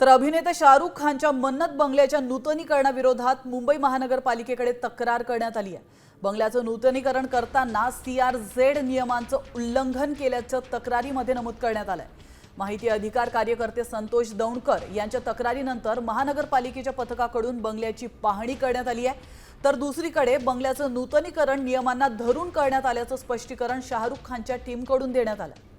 तर अभिनेता शाहरुख खानच्या मन्नत बंगल्याच्या नूतनीकरणाविरोधात मुंबई महानगरपालिकेकडे तक्रार करण्यात आली आहे। बंगल्याचं नूतनीकरण करताना CRZ नियमांचं उल्लंघन केल्याचं तक्रारीमध्ये नमूद करण्यात आलंय। माहिती अधिकार कार्यकर्ते संतोष दौंडकर यांच्या तक्रारीनंतर महानगरपालिकेच्या पथकाकडून बंगल्याची पाहणी करण्यात आली आहे। तर दुसरीकडे बंगल्याचं नूतनीकरण नियमांना धरून करण्यात आल्याचं स्पष्टीकरण शाहरुख खानच्या टीमकडून देण्यात आलं।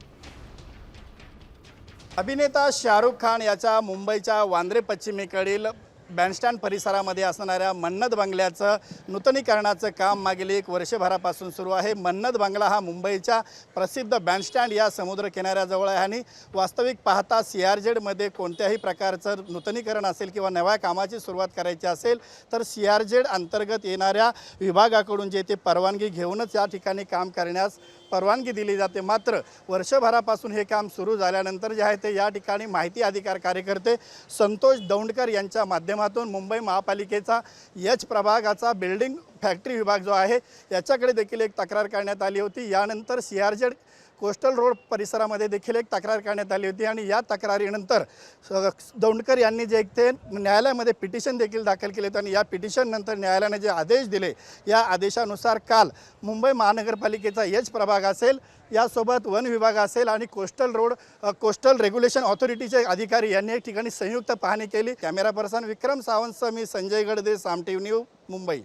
अभिनेता शाहरुख खान याच्या मुंबईच्या वांद्रे पश्चिमेकडील बँडस्टँड परिसरामध्ये असणाऱ्या मन्नत बंगल्याचं नूतनीकरणाचं काम मागील 1 वर्षभरापासून सुरू आहे। मन्नत बंगला हा मुंबईच्या प्रसिद्ध बँडस्टँड या समुद्र किनाऱ्याजवळ आहे आणि वास्तविक पाहता CRZमध्ये कोणत्याही प्रकारचं नूतनीकरण असेल किंवा नव्या कामाची सुरुवात करायची असेल तर CRZ अंतर्गत येणाऱ्या विभागाकडून जे ते परवानगी घेऊनच या ठिकाणी काम करण्यास परवानगी दिली जाते। मात्र वर्षभरापासून हे काम सुरू झाल्यानंतर जे आहे ते या ठिकाणी माहिती अधिकार कार्यकर्ते संतोष दौंडकर यांच्या माध्यमातून मुंबई महापालिकेचा H प्रभागाचा बिल्डिंग फॅक्टरी विभाग जो आहे याच्याकडे देखील एक तक्रार करण्यात आली होती। यानंतर CRZ कोस्टल रोड परिसरामध्ये देखील एक तक्रार करण्यात आली होती आणि या तक्रारीनंतर दौंडकर यांनी जे ते न्यायालयामध्ये पिटिशन देखील दाखल केले होते आणि या पिटिशननंतर न्यायालयाने जे आदेश दिले या आदेशानुसार काल मुंबई महानगरपालिकेचा H प्रभाग असेल यासोबत वन विभाग असेल आणि कोस्टल रेग्युलेशन ऑथॉरिटीचे अधिकारी यांनी एक ठिकाणी संयुक्त पाहणी केली। कॅमेरा पर्सन विक्रम सावंतसह मी संजय गडदे, साम टीव्ही न्यूज, मुंबई।